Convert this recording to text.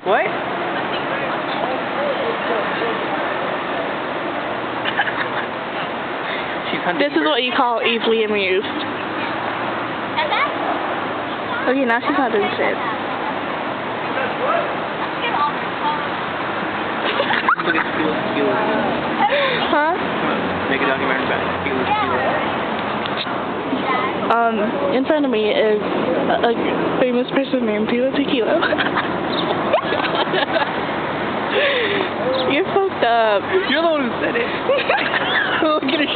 What? This is what you call easily amused. Okay, now she's not doing shit. Huh? Make a documentary about it. In front of me is a famous person named Tila Tequila. You're fucked up. You're the one who said it. Look at her.